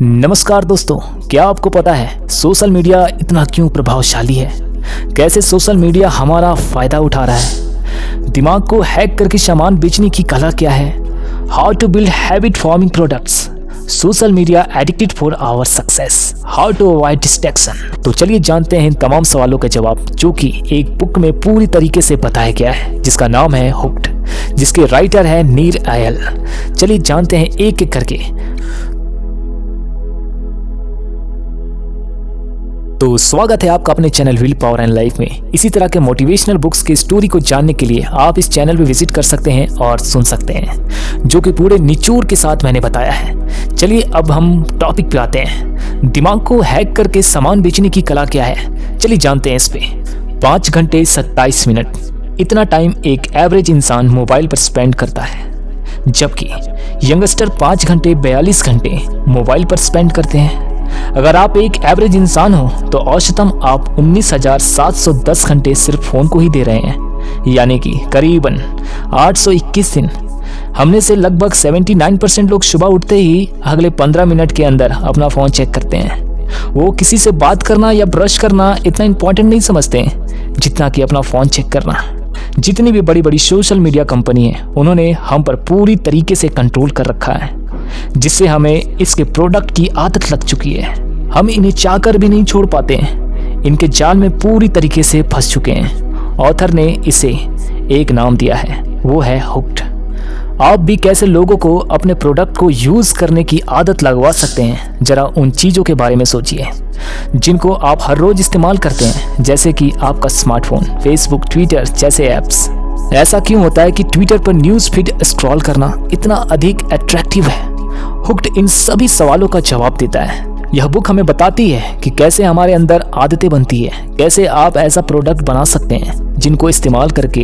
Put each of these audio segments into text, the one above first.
नमस्कार दोस्तों, क्या आपको पता है सोशल मीडिया इतना क्यों प्रभावशाली है? कैसे सोशल मीडिया हमारा फायदा उठा रहा है? दिमाग को हैक करके सामान बेचने की कला क्या है? How to build habit forming products, social media addicted for our success, how to avoid distraction. तो चलिए जानते हैं इन तमाम सवालों का जवाब, जो कि एक बुक में पूरी तरीके से बताया गया है, जिसका नाम है हुक्ड, जिसके राइटर है नीर आयल। चलिए जानते हैं एक एक करके। तो स्वागत है आपका अपने channel will power and life में। इसी तरह के मोटिवेशनल बुक्स की स्टोरी को जानने के लिए आप इस चैनल पे विजिट कर सकते हैं और सुन सकते हैं, जो कि पूरे निचोड़ के साथ मैंने बताया है। चलिए अब हम टॉपिक पे आते हैं। दिमाग को हैक करके सामान बेचने की कला क्या है, चलिए जानते हैं इस पे। 5 घंटे 27 मिनट, इतना टाइम एक एवरेज इंसान मोबाइल पर स्पेंड करता है, जबकि यंगस्टर 5 घंटे 42 घंटे मोबाइल पर स्पेंड करते हैं। अगर आप एक एवरेज इंसान हो तो औसतन आप 19,710 घंटे सिर्फ फोन को ही दे रहे हैं, यानी कि करीबन 821 दिन। हमने से लगभग 79% लोग सुबह उठते ही अगले 15 मिनट के अंदर अपना फोन चेक करते हैं। वो किसी से बात करना या ब्रश करना इतना इम्पोर्टेंट नहीं समझते जितना कि अपना फोन चेक करना। जितनी भी बड़ी बड़ी सोशल मीडिया कंपनी है, उन्होंने हम पर पूरी तरीके से कंट्रोल कर रखा है, जिससे हमें इसके प्रोडक्ट की आदत लग चुकी है। हम इन्हें चाहकर भी नहीं छोड़ पाते हैं, इनके जाल में पूरी तरीके से फंस चुके हैं। ऑथर ने इसे एक नाम दिया है, वो है हुक्ड। आप भी कैसे लोगों को अपने प्रोडक्ट को यूज करने की आदत लगवा सकते हैं, जरा उन चीजों के बारे में सोचिए जिनको आप हर रोज इस्तेमाल करते हैं, जैसे कि आपका स्मार्टफोन, फेसबुक, ट्विटर जैसे ऐप्स। ऐसा क्यों होता है कि ट्विटर पर न्यूज फीड स्क्रॉल करना इतना अधिक अट्रैक्टिव है? हुक्ड इन सभी सवालों का जवाब देता है। यह बुक हमें बताती है कि कैसे हमारे अंदर आदतें बनती है, कैसे आप ऐसा प्रोडक्ट बना सकते हैं जिनको इस्तेमाल करके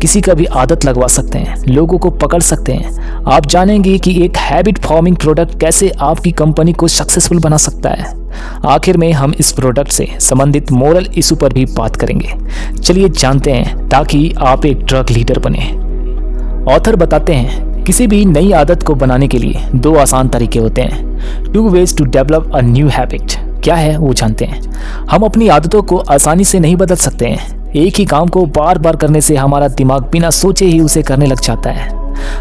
किसी का भी आदत लगवा सकते हैं, लोगों को पकड़ सकते हैं। आप जानेंगे कि एक हैबिट फॉर्मिंग प्रोडक्ट कैसे आपकी कंपनी को सक्सेसफुल बना सकता है। आखिर में हम इस प्रोडक्ट से संबंधित मोरल इशू पर भी बात करेंगे। चलिए जानते हैं, ताकि आप एक ड्रग लीडर बने। ऑथर बताते हैं, किसी भी नई आदत को बनाने के लिए 2 आसान तरीके होते हैं। 2 ways to develop a new habit। क्या है वो जानते हैं। हम अपनी आदतों को आसानी से नहीं बदल सकते हैं। एक ही काम को बार बार करने से हमारा दिमाग बिना सोचे ही उसे करने लग जाता है।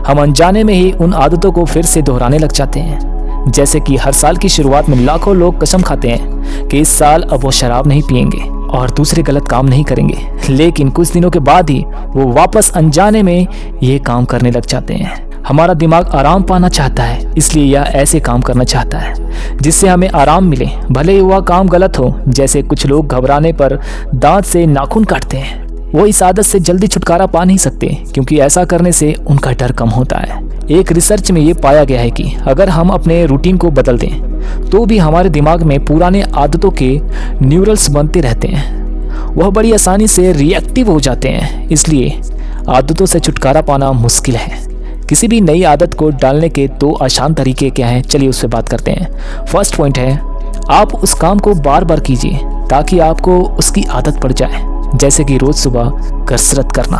हम अनजाने में ही उन आदतों को फिर से दोहराने लग जाते हैं। जैसे कि हर साल की शुरुआत में लाखों लोग कसम खाते हैं कि इस साल अब वो शराब नहीं पिएंगे और दूसरे गलत काम नहीं करेंगे, लेकिन कुछ दिनों के बाद ही वो वापस अनजाने में ये काम करने लग जाते हैं। हमारा दिमाग आराम पाना चाहता है, इसलिए यह ऐसे काम करना चाहता है जिससे हमें आराम मिले, भले ही वह काम गलत हो। जैसे कुछ लोग घबराने पर दांत से नाखून काटते हैं। वो इस आदत से जल्दी छुटकारा पा नहीं सकते, क्योंकि ऐसा करने से उनका डर कम होता है। एक रिसर्च में ये पाया गया है कि अगर हम अपने रूटीन को बदल दें तो भी हमारे दिमाग में पुराने आदतों के न्यूरल्स बनते रहते हैं। वह बड़ी आसानी से रिएक्टिव हो जाते हैं, इसलिए आदतों से छुटकारा पाना मुश्किल है। किसी भी नई आदत को डालने के 2 आसान तरीके क्या हैं, चलिए उससे बात करते हैं। फर्स्ट पॉइंट है, आप उस काम को बार बार कीजिए ताकि आपको उसकी आदत पड़ जाए, जैसे कि रोज सुबह कसरत करना,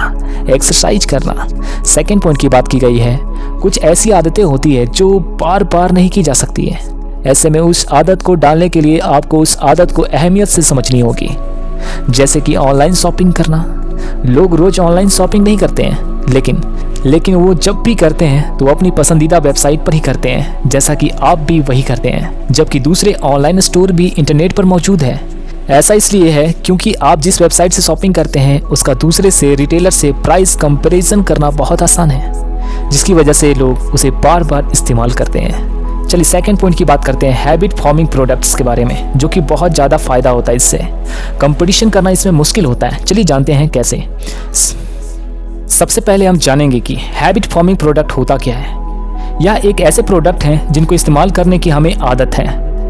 एक्सरसाइज करना। सेकंड पॉइंट की बात की गई है, कुछ ऐसी आदतें होती है जो बार बार नहीं की जा सकती है। ऐसे में उस आदत को डालने के लिए आपको उस आदत को अहमियत से समझनी होगी, जैसे कि ऑनलाइन शॉपिंग करना। लोग रोज ऑनलाइन शॉपिंग नहीं करते हैं, लेकिन वो जब भी करते हैं तो अपनी पसंदीदा वेबसाइट पर ही करते हैं, जैसा कि आप भी वही करते हैं, जबकि दूसरे ऑनलाइन स्टोर भी इंटरनेट पर मौजूद है। ऐसा इसलिए है क्योंकि आप जिस वेबसाइट से शॉपिंग करते हैं उसका दूसरे से रिटेलर से प्राइस कंपैरिजन करना बहुत आसान है, जिसकी वजह से लोग उसे बार बार इस्तेमाल करते हैं। चलिए सेकंड पॉइंट की बात करते हैं, हैबिट फॉर्मिंग प्रोडक्ट्स के बारे में, जो कि बहुत ज़्यादा फ़ायदा होता है। इससे कंपटीशन करना इसमें मुश्किल होता है। चलिए जानते हैं कैसे। सबसे पहले हम जानेंगे कि हैबिट फॉर्मिंग प्रोडक्ट होता क्या है। यह एक ऐसे प्रोडक्ट हैं जिनको इस्तेमाल करने की हमें आदत है,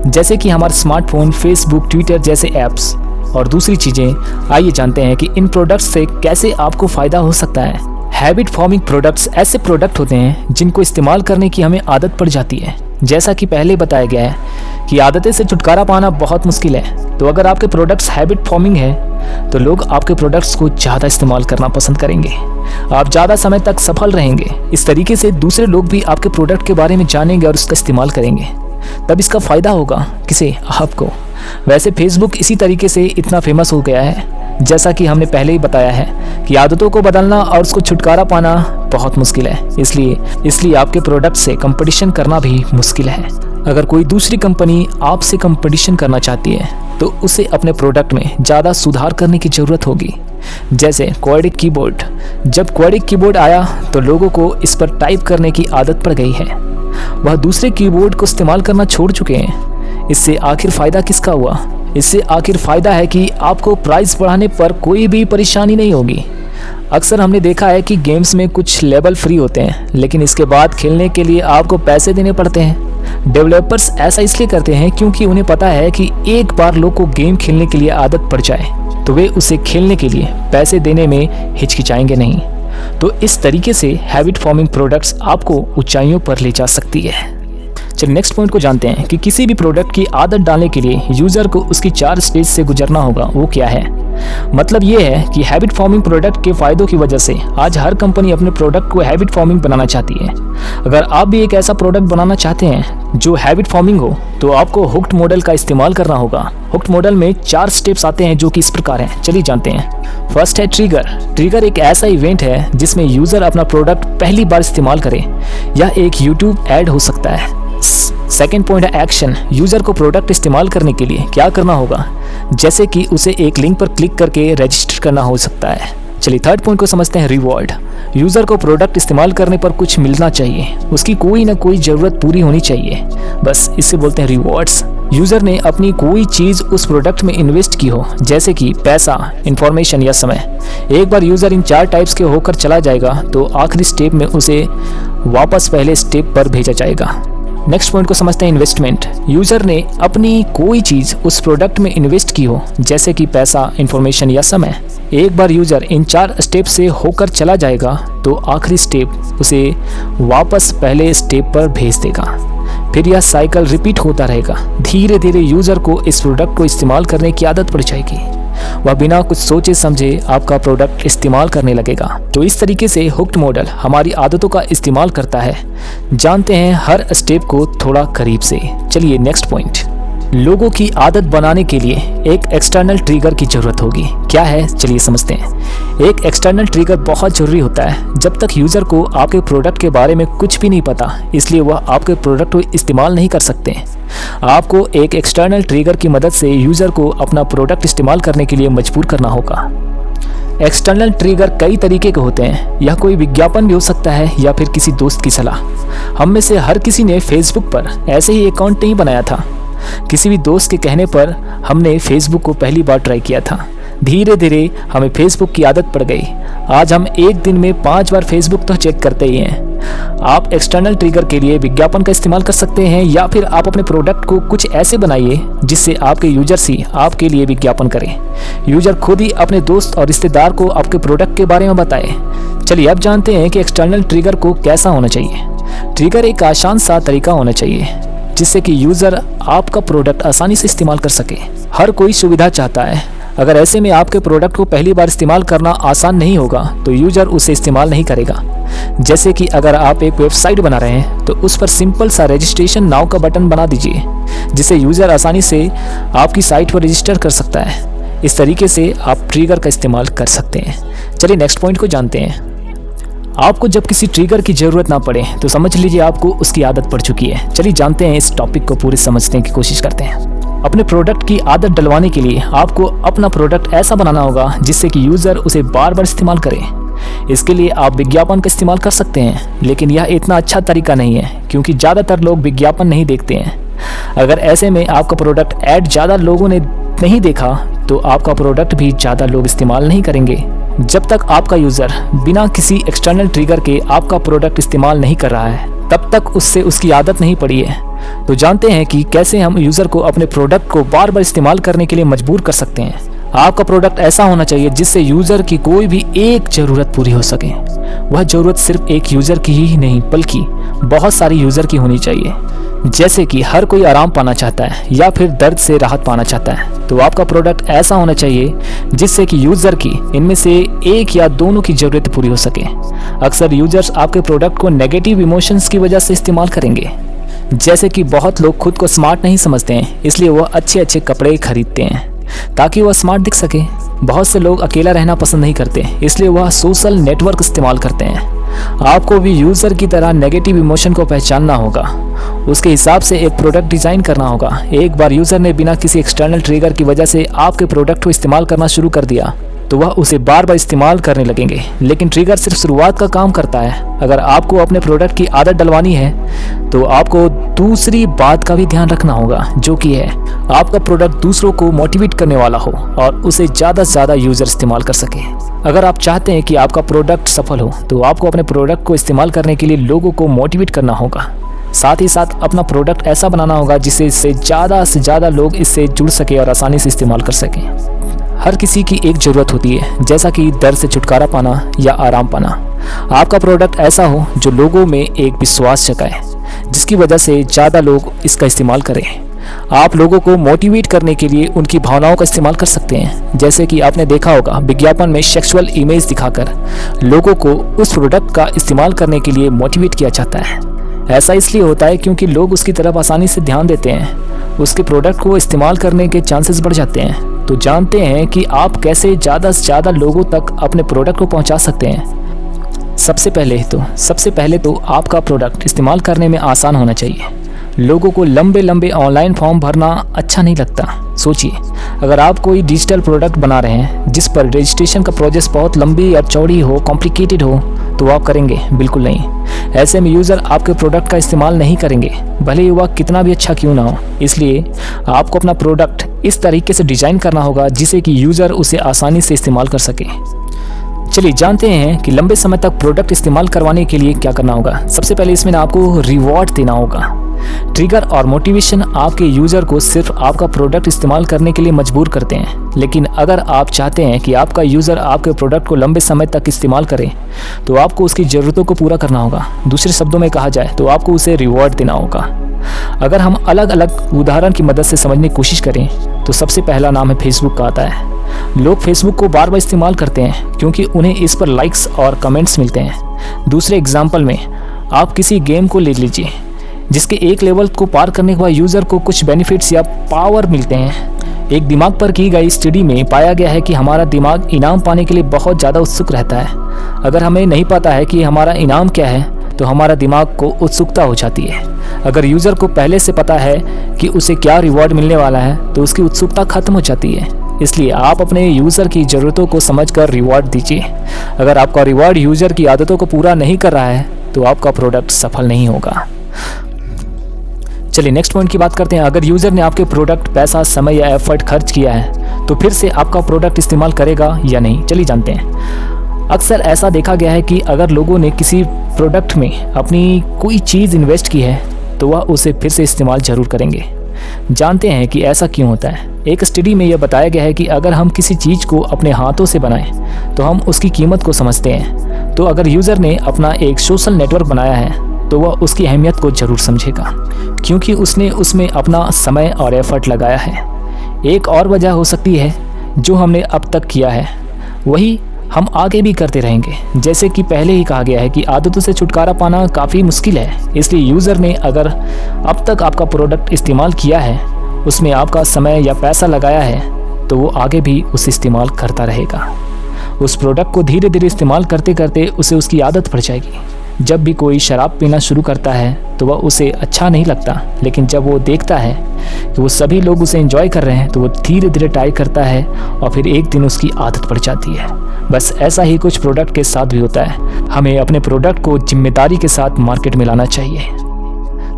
जैसे कि हमारा स्मार्टफोन, फेसबुक, ट्विटर जैसे ऐप्स और दूसरी चीज़ें। आइए जानते हैं कि इन प्रोडक्ट्स से कैसे आपको फ़ायदा हो सकता है। हैबिट फॉर्मिंग प्रोडक्ट्स ऐसे प्रोडक्ट होते हैं जिनको इस्तेमाल करने की हमें आदत पड़ जाती है। जैसा कि पहले बताया गया है कि आदतें से छुटकारा पाना बहुत मुश्किल है, तो अगर आपके प्रोडक्ट्स हैबिट फॉर्मिंग है तो लोग आपके प्रोडक्ट्स को ज़्यादा इस्तेमाल करना पसंद करेंगे। आप ज़्यादा समय तक सफल रहेंगे। इस तरीके से दूसरे लोग भी आपके प्रोडक्ट के बारे में जानेंगे और उसका इस्तेमाल करेंगे। तब इसका फ़ायदा होगा किसे? आपको। वैसे फेसबुक इसी तरीके से इतना फेमस हो गया है, जैसा कि हमने पहले ही बताया है कि आदतों को बदलना और उसको छुटकारा पाना बहुत मुश्किल है। इसलिए आपके प्रोडक्ट से कंपटीशन करना भी मुश्किल है। अगर कोई दूसरी कंपनी आपसे कंपटीशन करना चाहती है तो उसे अपने प्रोडक्ट में ज़्यादा सुधार करने की ज़रूरत होगी। जैसे क्वाड्रिक कीबोर्ड। जब क्वाड्रिक कीबोर्ड आया तो लोगों को इस पर टाइप करने की आदत पड़ गई है, वह दूसरे कीबोर्ड को इस्तेमाल करना छोड़ चुके हैं। इससे आखिर फ़ायदा किसका हुआ? इससे आखिर फ़ायदा है कि आपको प्राइस बढ़ाने पर कोई भी परेशानी नहीं होगी। अक्सर हमने देखा है कि गेम्स में कुछ लेवल फ्री होते हैं, लेकिन इसके बाद खेलने के लिए आपको पैसे देने पड़ते हैं। डेवलपर्स ऐसा इसलिए करते हैं क्योंकि उन्हें पता है कि एक बार लोग को गेम खेलने के लिए आदत पड़ जाए तो वे उसे खेलने के लिए पैसे देने में हिचकिचाएंगे नहीं। तो इस तरीके से हैबिट फॉर्मिंग प्रोडक्ट्स आपको ऊंचाइयों पर ले जा सकती है। चलिए नेक्स्ट पॉइंट को जानते हैं कि किसी भी प्रोडक्ट की आदत डालने के लिए यूज़र को उसकी 4 स्टेज से गुजरना होगा। वो क्या है? मतलब ये है कि हैबिट फॉर्मिंग प्रोडक्ट के फ़ायदों की वजह से आज हर कंपनी अपने प्रोडक्ट को हैबिट फॉर्मिंग बनाना चाहती है। अगर आप भी एक ऐसा प्रोडक्ट बनाना चाहते हैं जो हैबिट फॉर्मिंग हो तो आपको हुक्ड मॉडल का इस्तेमाल करना होगा। हुक्ड मॉडल में 4 स्टेप्स आते हैं जो कि इस प्रकार हैं। चलिए जानते हैं। फर्स्ट है ट्रिगर। ट्रिगर एक ऐसा इवेंट है जिसमें यूज़र अपना प्रोडक्ट पहली बार इस्तेमाल करे। यह एक यूट्यूब ऐड हो सकता है। सेकेंड पॉइंट है एक्शन। यूज़र को प्रोडक्ट इस्तेमाल करने के लिए क्या करना होगा, जैसे कि उसे एक लिंक पर क्लिक करके रजिस्टर करना हो सकता है। चलिए थर्ड पॉइंट को समझते हैं, रिवॉर्ड। यूज़र को प्रोडक्ट इस्तेमाल करने पर कुछ मिलना चाहिए, उसकी कोई ना कोई ज़रूरत पूरी होनी चाहिए, बस इससे बोलते हैं रिवॉर्ड्स। यूज़र ने अपनी कोई चीज़ उस प्रोडक्ट में इन्वेस्ट की हो, जैसे कि पैसा, इंफॉर्मेशन या समय। एक बार यूज़र इन 4 टाइप्स के होकर चला जाएगा तो आखिरी स्टेप में उसे वापस पहले स्टेप पर भेजा जाएगा। नेक्स्ट पॉइंट को समझते हैं, इन्वेस्टमेंट। यूज़र ने अपनी कोई चीज़ उस प्रोडक्ट में इन्वेस्ट की हो, जैसे कि पैसा, इंफॉर्मेशन या समय। एक बार यूज़र इन 4 स्टेप से होकर चला जाएगा तो आखिरी स्टेप उसे वापस पहले स्टेप पर भेज देगा। फिर यह साइकिल रिपीट होता रहेगा। धीरे धीरे यूज़र को इस प्रोडक्ट को इस्तेमाल करने की आदत पड़ जाएगी। वह बिना कुछ सोचे समझे आपका प्रोडक्ट इस्तेमाल करने लगेगा। तो इस तरीके से हुक्ड मॉडल हमारी आदतों का इस्तेमाल करता है। जानते हैं हर स्टेप को थोड़ा करीब से। चलिए नेक्स्ट पॉइंट। लोगों की आदत बनाने के लिए एक एक्सटर्नल ट्रिगर की ज़रूरत होगी। क्या है? चलिए समझते हैं। एक एक्सटर्नल ट्रिगर बहुत ज़रूरी होता है। जब तक यूज़र को आपके प्रोडक्ट के बारे में कुछ भी नहीं पता, इसलिए वह आपके प्रोडक्ट को इस्तेमाल नहीं कर सकते। आपको एक एक्सटर्नल ट्रिगर की मदद से यूज़र को अपना प्रोडक्ट इस्तेमाल करने के लिए मजबूर करना होगा। एक्सटर्नल ट्रिगर कई तरीके के होते हैं। यह कोई विज्ञापन भी हो सकता है या फिर किसी दोस्त की सलाह। हम में से हर किसी ने फेसबुक पर ऐसे ही अकाउंट नहीं बनाया था। किसी भी दोस्त के कहने पर हमने फेसबुक को पहली बार ट्राई किया था। धीरे धीरे हमें फेसबुक की आदत पड़ गई। आज हम एक दिन में 5 बार फेसबुक तो चेक करते ही हैं। आप एक्सटर्नल ट्रिगर के लिए विज्ञापन का इस्तेमाल कर सकते हैं या फिर आप अपने प्रोडक्ट को कुछ ऐसे बनाइए जिससे आपके यूजर्स ही आपके लिए विज्ञापन करें। यूजर खुद ही अपने दोस्त और रिश्तेदार को आपके प्रोडक्ट के बारे में बताए। चलिए अब जानते हैं कि एक्सटर्नल ट्रिगर को कैसा होना चाहिए। ट्रिगर एक आसान सा तरीका होना चाहिए जिससे कि यूज़र आपका प्रोडक्ट आसानी से इस्तेमाल कर सके। हर कोई सुविधा चाहता है। अगर ऐसे में आपके प्रोडक्ट को पहली बार इस्तेमाल करना आसान नहीं होगा तो यूज़र उसे इस्तेमाल नहीं करेगा। जैसे कि अगर आप एक वेबसाइट बना रहे हैं तो उस पर सिंपल सा रजिस्ट्रेशन नाउ का बटन बना दीजिए, जिससे यूज़र आसानी से आपकी साइट पर रजिस्टर कर सकता है। इस तरीके से आप ट्रिगर का इस्तेमाल कर सकते हैं। चलिए नेक्स्ट पॉइंट को जानते हैं। आपको जब किसी ट्रिगर की ज़रूरत ना पड़े तो समझ लीजिए आपको उसकी आदत पड़ चुकी है। चलिए जानते हैं, इस टॉपिक को पूरे समझने की कोशिश करते हैं। अपने प्रोडक्ट की आदत डलवाने के लिए आपको अपना प्रोडक्ट ऐसा बनाना होगा जिससे कि यूज़र उसे बार बार इस्तेमाल करे। इसके लिए आप विज्ञापन का इस्तेमाल कर सकते हैं, लेकिन यह इतना अच्छा तरीका नहीं है क्योंकि ज़्यादातर लोग विज्ञापन नहीं देखते हैं। अगर ऐसे में आपका प्रोडक्ट ऐड ज़्यादा लोगों ने नहीं देखा तो आपका प्रोडक्ट भी ज़्यादा लोग इस्तेमाल नहीं करेंगे। जब तक आपका यूज़र बिना किसी एक्सटर्नल ट्रिगर के आपका प्रोडक्ट इस्तेमाल नहीं कर रहा है तब तक उससे उसकी आदत नहीं पड़ी है। तो जानते हैं कि कैसे हम यूज़र को अपने प्रोडक्ट को बार बार इस्तेमाल करने के लिए मजबूर कर सकते हैं। आपका प्रोडक्ट ऐसा होना चाहिए जिससे यूज़र की कोई भी एक ज़रूरत पूरी हो सके। वह ज़रूरत सिर्फ एक यूज़र की ही नहीं बल्कि बहुत सारी यूज़र की होनी चाहिए। जैसे कि हर कोई आराम पाना चाहता है या फिर दर्द से राहत पाना चाहता है, तो आपका प्रोडक्ट ऐसा होना चाहिए जिससे कि यूज़र की इनमें से एक या दोनों की ज़रूरत पूरी हो सके। अक्सर यूज़र्स आपके प्रोडक्ट को नेगेटिव इमोशंस की वजह से इस्तेमाल करेंगे। जैसे कि बहुत लोग खुद को स्मार्ट नहीं समझते हैं, इसलिए वह अच्छे अच्छे कपड़े खरीदते हैं ताकि वह स्मार्ट दिख सके। बहुत से लोग अकेला रहना पसंद नहीं करते, इसलिए वह सोशल नेटवर्क इस्तेमाल करते हैं। आपको भी यूज़र की तरह नेगेटिव इमोशन को पहचानना होगा, उसके हिसाब से एक प्रोडक्ट डिज़ाइन करना होगा। एक बार यूज़र ने बिना किसी एक्सटर्नल ट्रिगर की वजह से आपके प्रोडक्ट को इस्तेमाल करना शुरू कर दिया तो वह उसे बार बार इस्तेमाल करने लगेंगे। लेकिन ट्रिगर सिर्फ शुरुआत का काम करता है। अगर आपको अपने प्रोडक्ट की आदत डलवानी है तो आपको दूसरी बात का भी ध्यान रखना होगा, जो कि है आपका प्रोडक्ट दूसरों को मोटिवेट करने वाला हो और उसे ज़्यादा से ज़्यादा यूज़र इस्तेमाल कर सके। अगर आप चाहते हैं कि आपका प्रोडक्ट सफल हो तो आपको अपने प्रोडक्ट को इस्तेमाल करने के लिए लोगों को मोटिवेट करना होगा। साथ ही साथ अपना प्रोडक्ट ऐसा बनाना होगा जिससे से ज़्यादा लोग इससे जुड़ सके और आसानी से इस्तेमाल कर सकें। हर किसी की एक ज़रूरत होती है, जैसा कि दर्द से छुटकारा पाना या आराम पाना। आपका प्रोडक्ट ऐसा हो जो लोगों में एक विश्वास जगाए, जिसकी वजह से ज़्यादा लोग इसका इस्तेमाल करें। आप लोगों को मोटिवेट करने के लिए उनकी भावनाओं का इस्तेमाल कर सकते हैं। जैसे कि आपने देखा होगा, विज्ञापन में सेक्सुअल इमेज दिखाकर लोगों को उस प्रोडक्ट का इस्तेमाल करने के लिए मोटिवेट किया जाता है। ऐसा इसलिए होता है क्योंकि लोग उसकी तरफ आसानी से ध्यान देते हैं, उसके प्रोडक्ट को इस्तेमाल करने के चांसेस बढ़ जाते हैं। तो जानते हैं कि आप कैसे ज़्यादा से ज़्यादा लोगों तक अपने प्रोडक्ट को पहुंचा सकते हैं। सबसे पहले तो आपका प्रोडक्ट इस्तेमाल करने में आसान होना चाहिए। लोगों को लंबे ऑनलाइन फॉर्म भरना अच्छा नहीं लगता। सोचिए, अगर आप कोई डिजिटल प्रोडक्ट बना रहे हैं जिस पर रजिस्ट्रेशन का प्रोसेस बहुत लंबी और चौड़ी हो, कॉम्प्लिकेटेड हो, तो आप करेंगे? बिल्कुल नहीं। ऐसे में यूज़र आपके प्रोडक्ट का इस्तेमाल नहीं करेंगे, भले ही वह कितना भी अच्छा क्यों ना हो। इसलिए आपको अपना प्रोडक्ट इस तरीके से डिज़ाइन करना होगा जिससे कि यूज़र उसे आसानी से इस्तेमाल कर सके। चलिए जानते हैं कि लंबे समय तक प्रोडक्ट इस्तेमाल करवाने के लिए क्या करना होगा। सबसे पहले इसमें आपको रिवॉर्ड देना होगा। ट्रिगर और मोटिवेशन आपके यूज़र को सिर्फ आपका प्रोडक्ट इस्तेमाल करने के लिए मजबूर करते हैं, लेकिन अगर आप चाहते हैं कि आपका यूज़र आपके प्रोडक्ट को लंबे समय तक इस्तेमाल करे तो आपको उसकी ज़रूरतों को पूरा करना होगा। दूसरे शब्दों में कहा जाए तो आपको उसे रिवॉर्ड देना होगा। अगर हम अलग अलग उदाहरण की मदद से समझने की कोशिश करें तो सबसे पहला नाम है फेसबुक का आता है। लोग फेसबुक को बार बार इस्तेमाल करते हैं क्योंकि उन्हें इस पर लाइक्स और कमेंट्स मिलते हैं। दूसरे एग्जाम्पल में आप किसी गेम को ले लीजिए जिसके एक लेवल को पार करने के बाद यूज़र को कुछ बेनिफिट्स या पावर मिलते हैं। एक दिमाग पर की गई स्टडी में पाया गया है कि हमारा दिमाग इनाम पाने के लिए बहुत ज़्यादा उत्सुक रहता है। अगर हमें नहीं पता है कि हमारा इनाम क्या है तो हमारा दिमाग को उत्सुकता हो जाती है। अगर यूज़र को पहले से पता है कि उसे क्या रिवॉर्ड मिलने वाला है तो उसकी उत्सुकता खत्म हो जाती है। इसलिए आप अपने यूज़र की ज़रूरतों को समझकर रिवॉर्ड दीजिए। अगर आपका रिवॉर्ड यूज़र की आदतों को पूरा नहीं कर रहा है तो आपका प्रोडक्ट सफल नहीं होगा। चलिए नेक्स्ट पॉइंट की बात करते हैं। अगर यूज़र ने आपके प्रोडक्ट, पैसा, समय या एफर्ट खर्च किया है तो फिर से आपका प्रोडक्ट इस्तेमाल करेगा या नहीं, चलिए जानते हैं। अक्सर ऐसा देखा गया है कि अगर लोगों ने किसी प्रोडक्ट में अपनी कोई चीज़ इन्वेस्ट की है तो वह उसे फिर से इस्तेमाल ज़रूर करेंगे। जानते हैं कि ऐसा क्यों होता है। एक स्टडी में यह बताया गया है कि अगर हम किसी चीज़ को अपने हाथों से बनाएं तो हम उसकी कीमत को समझते हैं। तो अगर यूज़र ने अपना एक सोशल नेटवर्क बनाया है तो वह उसकी अहमियत को ज़रूर समझेगा क्योंकि उसने उसमें अपना समय और एफर्ट लगाया है। एक और वजह हो सकती है जो हमने अब तक किया है वही हम आगे भी करते रहेंगे। जैसे कि पहले ही कहा गया है कि आदतों से छुटकारा पाना काफ़ी मुश्किल है, इसलिए यूज़र ने अगर अब तक आपका प्रोडक्ट इस्तेमाल किया है, उसमें आपका समय या पैसा लगाया है, तो वो आगे भी उसे इस्तेमाल करता रहेगा। उस प्रोडक्ट को धीरे धीरे इस्तेमाल करते करते उसे उसकी आदत पड़ जाएगी। जब भी कोई शराब पीना शुरू करता है तो वह उसे अच्छा नहीं लगता, लेकिन जब वो देखता है कि वो सभी लोग उसे एंजॉय कर रहे हैं तो वो धीरे धीरे ट्राई करता है और फिर एक दिन उसकी आदत पड़ जाती है। बस ऐसा ही कुछ प्रोडक्ट के साथ भी होता है। हमें अपने प्रोडक्ट को जिम्मेदारी के साथ मार्केट में लाना चाहिए।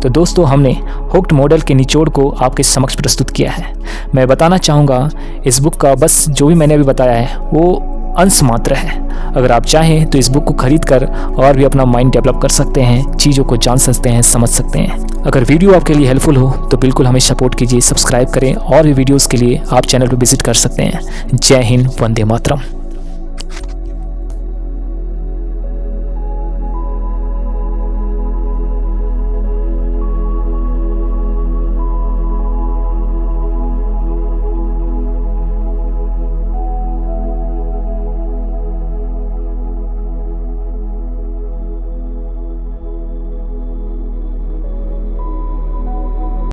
तो दोस्तों, हमने हुक्ड मॉडल के निचोड़ को आपके समक्ष प्रस्तुत किया है। मैं बताना चाहूँगा इस बुक का बस जो भी मैंने अभी बताया है वो अंश मात्र है। अगर आप चाहें तो इस बुक को खरीद कर और भी अपना माइंड डेवलप कर सकते हैं, चीज़ों को जान सकते हैं, समझ सकते हैं। अगर वीडियो आपके लिए हेल्पफुल हो तो बिल्कुल हमें सपोर्ट कीजिए, सब्सक्राइब करें और भी वीडियोस के लिए आप चैनल पर विजिट कर सकते हैं। जय हिंद, वंदे मातरम।